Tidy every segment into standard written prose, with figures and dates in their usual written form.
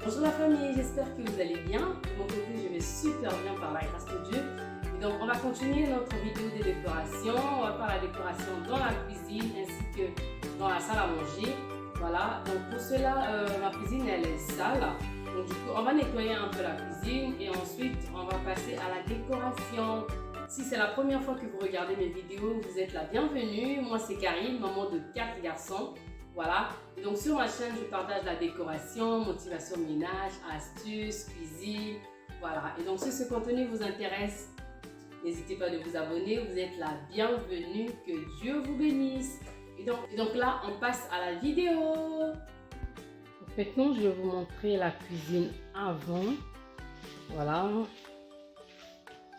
Bonjour la famille, j'espère que vous allez bien. De mon côté, je vais super bien par la grâce de Dieu. Et donc, on va continuer notre vidéo de décoration. On va faire la décoration dans la cuisine ainsi que dans la salle à manger. Voilà, donc pour cela, ma cuisine elle est sale. Donc du coup, on va nettoyer un peu la cuisine et ensuite, on va passer à la décoration. Si c'est la première fois que vous regardez mes vidéos, vous êtes la bienvenue. Moi, c'est Karine, maman de 4 garçons. Voilà, et donc sur ma chaîne, je partage la décoration, motivation ménage, astuces, cuisine. Voilà, et donc si ce contenu vous intéresse, n'hésitez pas de vous abonner. Vous êtes la bienvenue. Que Dieu vous bénisse. Et donc là, on passe à la vidéo. Maintenant, je vais vous montrer la cuisine avant. Voilà.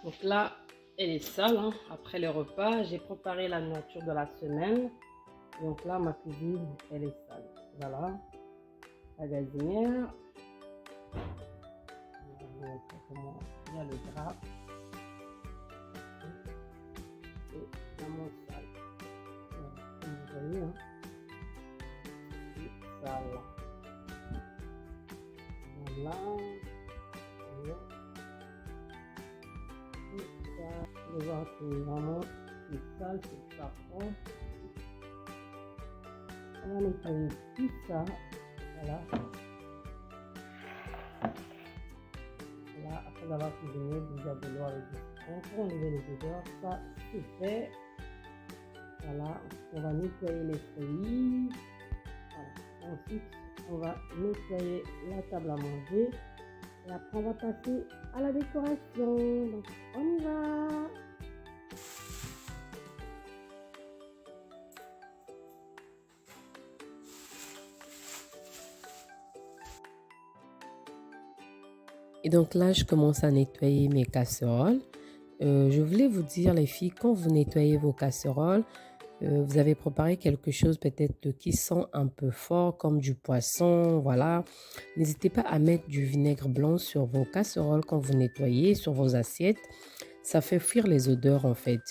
Donc là, elle est sale. Hein. Après le repas, j'ai préparé la nourriture de la semaine. Donc là, ma cuisine, elle est sale. Voilà. La gazinière. Je vais vous montrer comment il y a le drap. C'est vraiment sale. Voilà. Comme vous voyez, hein. C'est sale. Voilà. Vous allez voir que vraiment c'est sale, c'est parfait. On va nettoyer tout ça. Voilà. Voilà, après avoir cuisiné, déjà de l'eau avec du citron pour enlever les odeurs, ça c'est fait. Voilà, on va nettoyer les feuilles. Voilà. Ensuite, on va nettoyer la table à manger. Et après, on va passer à la décoration. Donc, on y va. Et donc là, je commence à nettoyer mes casseroles. Je voulais vous dire, les filles, quand vous nettoyez vos casseroles, vous avez préparé quelque chose peut-être qui sent un peu fort, comme du poisson, voilà. N'hésitez pas à mettre du vinaigre blanc sur vos casseroles quand vous nettoyez, sur vos assiettes. Ça fait fuir les odeurs en fait.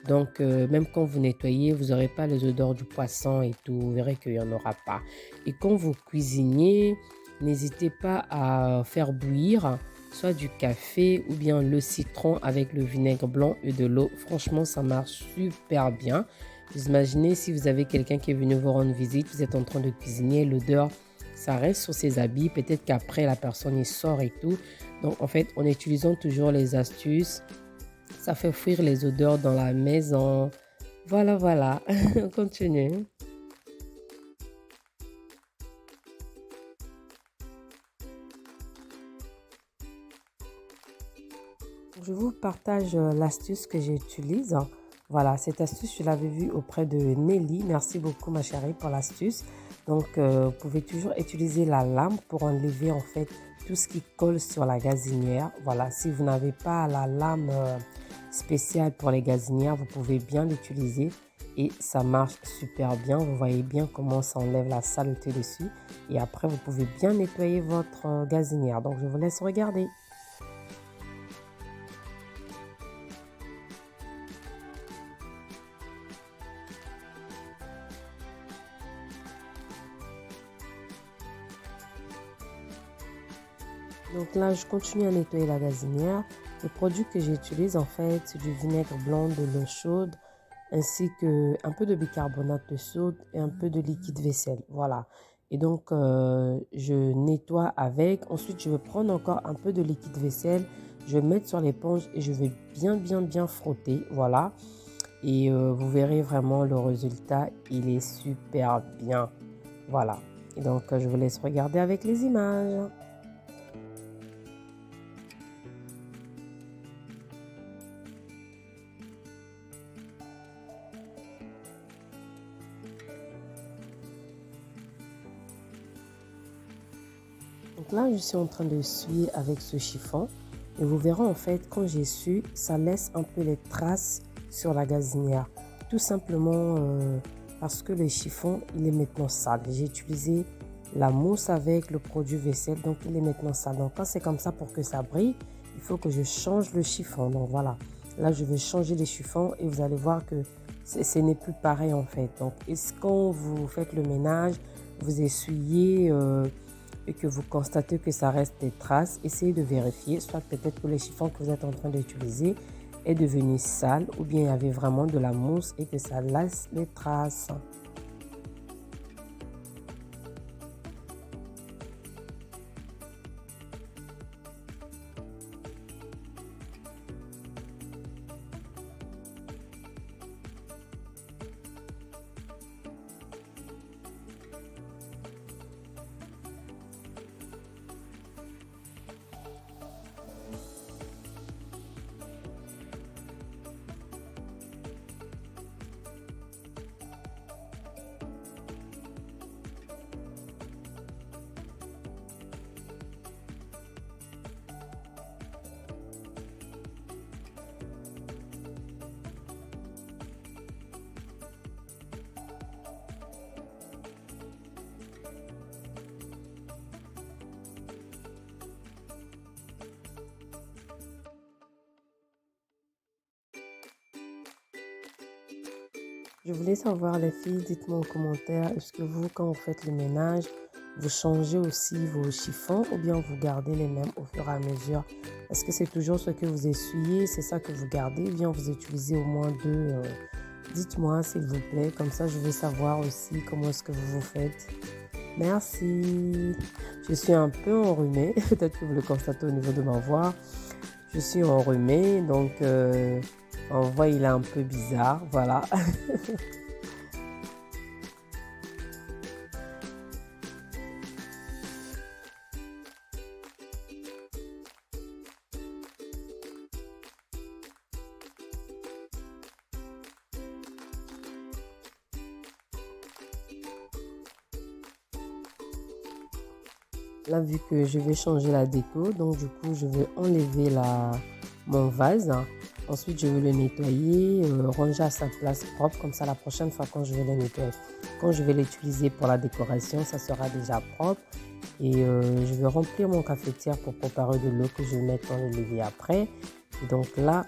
Donc, même quand vous nettoyez, vous n'aurez pas les odeurs du poisson et tout. Vous verrez qu'il n'y en aura pas. Et quand vous cuisinez, n'hésitez pas à faire bouillir soit du café ou bien le citron avec le vinaigre blanc et de l'eau. Franchement, ça marche super bien. Vous imaginez si vous avez quelqu'un qui est venu vous rendre visite, vous êtes en train de cuisiner, l'odeur, ça reste sur ses habits. Peut-être qu'après, la personne y sort et tout. Donc, en fait, en utilisant toujours les astuces, ça fait fuir les odeurs dans la maison. Voilà, voilà. On continue. Je vous partage l'astuce que j'utilise. Voilà, cette astuce, je l'avais vue auprès de Nelly. Merci beaucoup, ma chérie, pour l'astuce. Donc, vous pouvez toujours utiliser la lame pour enlever, en fait, tout ce qui colle sur la gazinière. Voilà, si vous n'avez pas la lame spéciale pour les gazinières, vous pouvez bien l'utiliser. Et ça marche super bien. Vous voyez bien comment ça enlève la saleté dessus. Et après, vous pouvez bien nettoyer votre gazinière. Donc, je vous laisse regarder. Donc là, je continue à nettoyer la gazinière. Le produit que j'utilise, en fait, c'est du vinaigre blanc, de l'eau chaude, ainsi qu'un peu de bicarbonate de soude et un peu de liquide vaisselle. Voilà. Et donc, je nettoie avec. Ensuite, je vais prendre encore un peu de liquide vaisselle. Je vais mettre sur l'éponge et je vais bien frotter. Voilà. Et vous verrez vraiment le résultat. Il est super bien. Voilà. Et donc, je vous laisse regarder avec les images. Donc là, je suis en train de essuyer avec ce chiffon. Et vous verrez en fait, quand j'essuie, ça laisse un peu les traces sur la gazinière. Tout simplement parce que le chiffon, il est maintenant sale. J'ai utilisé la mousse avec le produit vaisselle, donc il est maintenant sale. Donc quand c'est comme ça, pour que ça brille, il faut que je change le chiffon. Donc voilà, là je vais changer les chiffons et vous allez voir que ce n'est plus pareil en fait. Donc quand vous faites le ménage, vous essuyez et que vous constatez que ça reste des traces, essayez de vérifier, soit peut-être que le chiffon que vous êtes en train d'utiliser est devenu sale ou bien il y avait vraiment de la mousse et que ça laisse les traces. Je voulais savoir, les filles, dites-moi en commentaire, est-ce que vous, quand vous faites le ménage, vous changez aussi vos chiffons ou bien vous gardez les mêmes au fur et à mesure? Est-ce que c'est toujours ce que vous essuyez, c'est ça que vous gardez ou bien vous utilisez au moins deux? Dites-moi s'il vous plaît, comme ça je veux savoir aussi comment est-ce que vous vous faites. Merci. Je suis un peu enrhumée, peut-être que vous le constatez au niveau de ma voix. Je suis enrhumée, donc ma voix il est un peu bizarre, voilà. Là, vu que je vais changer la déco, donc du coup, je vais enlever mon vase. Ensuite, je vais le nettoyer, ranger à sa place propre. Comme ça, la prochaine fois, quand je vais le nettoyer, quand je vais l'utiliser pour la décoration, ça sera déjà propre. Et je vais remplir mon cafetière pour préparer de l'eau que je vais mettre dans l'évier après. Et donc là,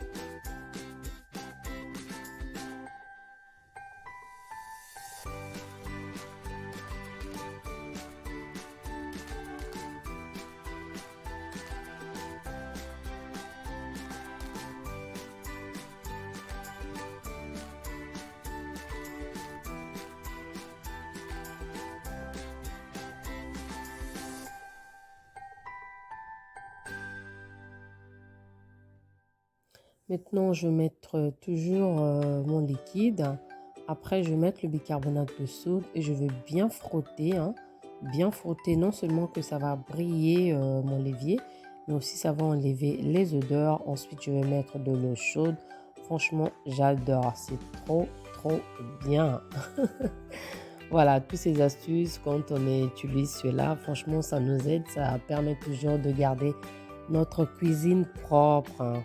maintenant, je vais mettre toujours mon liquide. Après, je vais mettre le bicarbonate de soude et je vais bien frotter, hein. Bien frotter, non seulement que ça va briller mon l'évier, mais aussi ça va enlever les odeurs. Ensuite, je vais mettre de l'eau chaude. Franchement, j'adore. C'est trop, trop bien. Voilà, toutes ces astuces, quand on utilise cela, franchement, ça nous aide. Ça permet toujours de garder notre cuisine propre, hein.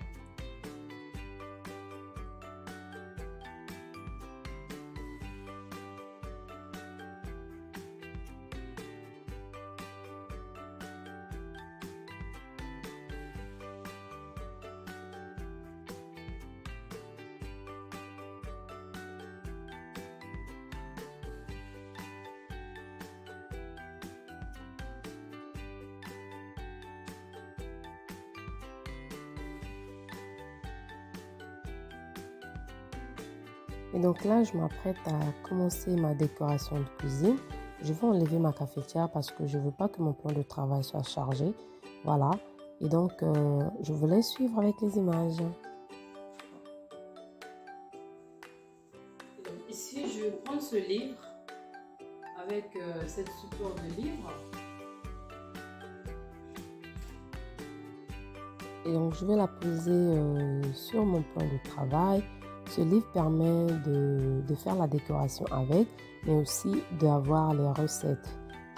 Et donc là, je m'apprête à commencer ma décoration de cuisine. Je vais enlever ma cafetière parce que je ne veux pas que mon plan de travail soit chargé. Voilà. Et donc, je vous laisse suivre avec les images. Donc ici, je vais prendre ce livre avec cette support de livre. Et donc, je vais la poser sur mon plan de travail. Ce livre permet de faire la décoration avec, mais aussi d'avoir les recettes.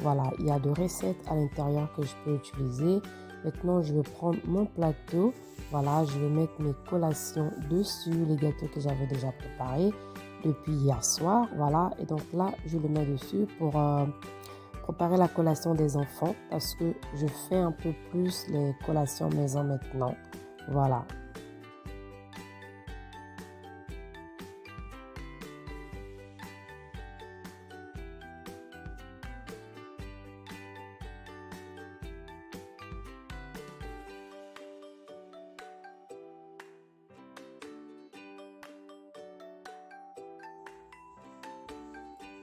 Voilà, il y a des recettes à l'intérieur que je peux utiliser. Maintenant, je vais prendre mon plateau. Voilà, je vais mettre mes collations dessus, les gâteaux que j'avais déjà préparés depuis hier soir. Voilà, et donc là, je le mets dessus pour préparer la collation des enfants parce que je fais un peu plus les collations maison maintenant. Voilà.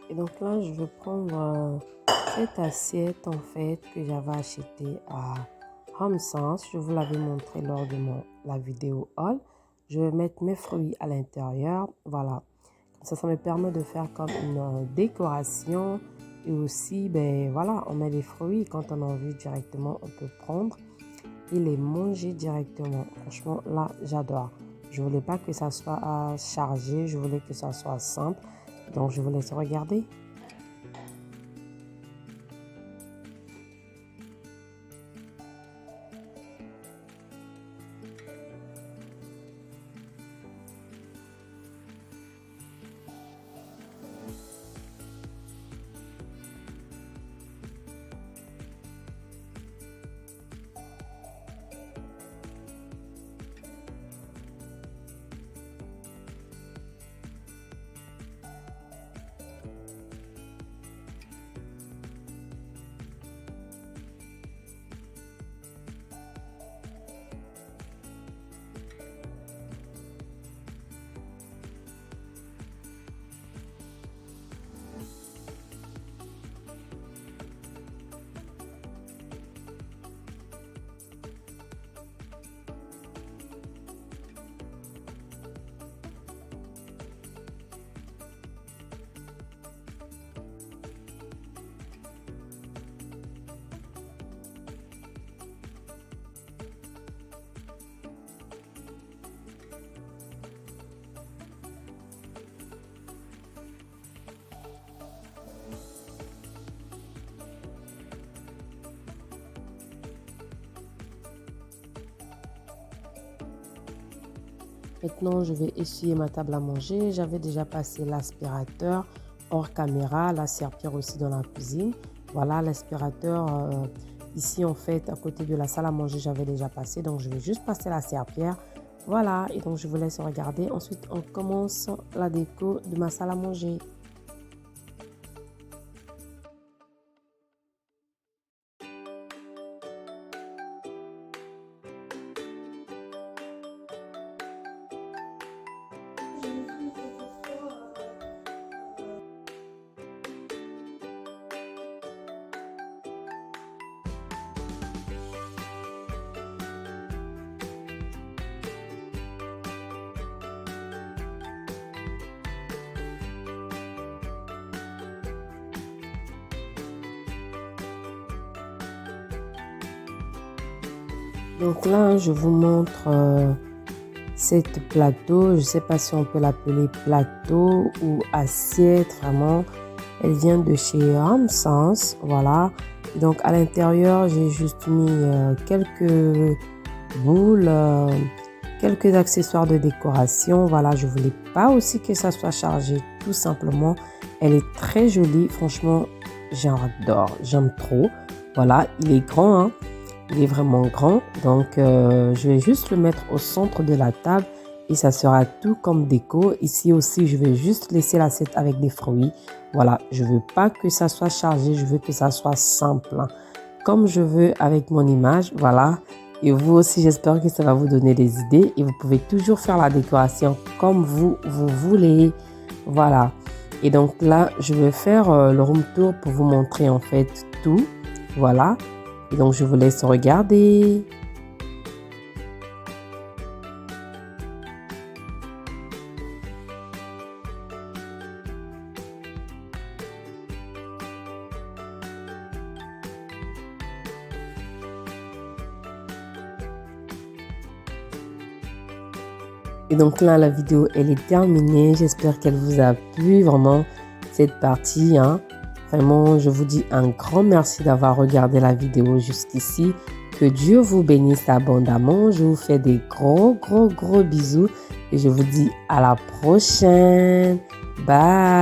Et donc là, je vais prendre cette assiette en fait que j'avais achetée à Home Sense. Je vous l'avais montré lors de la vidéo haul. Je vais mettre mes fruits à l'intérieur. Voilà. Ça me permet de faire comme une décoration. Et aussi, ben voilà, on met les fruits. Quand on a envie directement, on peut prendre et les manger directement. Franchement, là, j'adore. Je voulais pas que ça soit chargé. Je voulais que ça soit simple. Donc, je vous laisse regarder. Maintenant, je vais essuyer ma table à manger. J'avais déjà passé l'aspirateur hors caméra, la serpillère aussi dans la cuisine. Voilà, l'aspirateur ici en fait à côté de la salle à manger, j'avais déjà passé. Donc, je vais juste passer la serpillère. Voilà, et donc je vous laisse regarder. Ensuite, on commence la déco de ma salle à manger. Donc là, je vous montre cette plateau. Je ne sais pas si on peut l'appeler plateau ou assiette. Vraiment, elle vient de chez Home Sense. Voilà. Donc à l'intérieur, j'ai juste mis quelques boules, quelques accessoires de décoration. Voilà, je voulais pas aussi que ça soit chargé, tout simplement. Elle est très jolie. Franchement, j'adore. J'aime trop. Voilà, il est grand, hein. Il est vraiment grand, donc je vais juste le mettre au centre de la table et ça sera tout comme déco. Ici aussi, je vais juste laisser l'assiette avec des fruits. Voilà, je veux pas que ça soit chargé, je veux que ça soit simple, hein, comme je veux avec mon image. Voilà, et vous aussi, j'espère que ça va vous donner des idées et vous pouvez toujours faire la décoration comme vous voulez. Voilà, et donc là, je vais faire le room tour pour vous montrer en fait tout. Voilà. Et donc, je vous laisse regarder. Et donc là, la vidéo, elle est terminée. J'espère qu'elle vous a plu, vraiment, cette partie, hein. Vraiment, je vous dis un grand merci d'avoir regardé la vidéo jusqu'ici. Que Dieu vous bénisse abondamment. Je vous fais des gros bisous. Et je vous dis à la prochaine. Bye.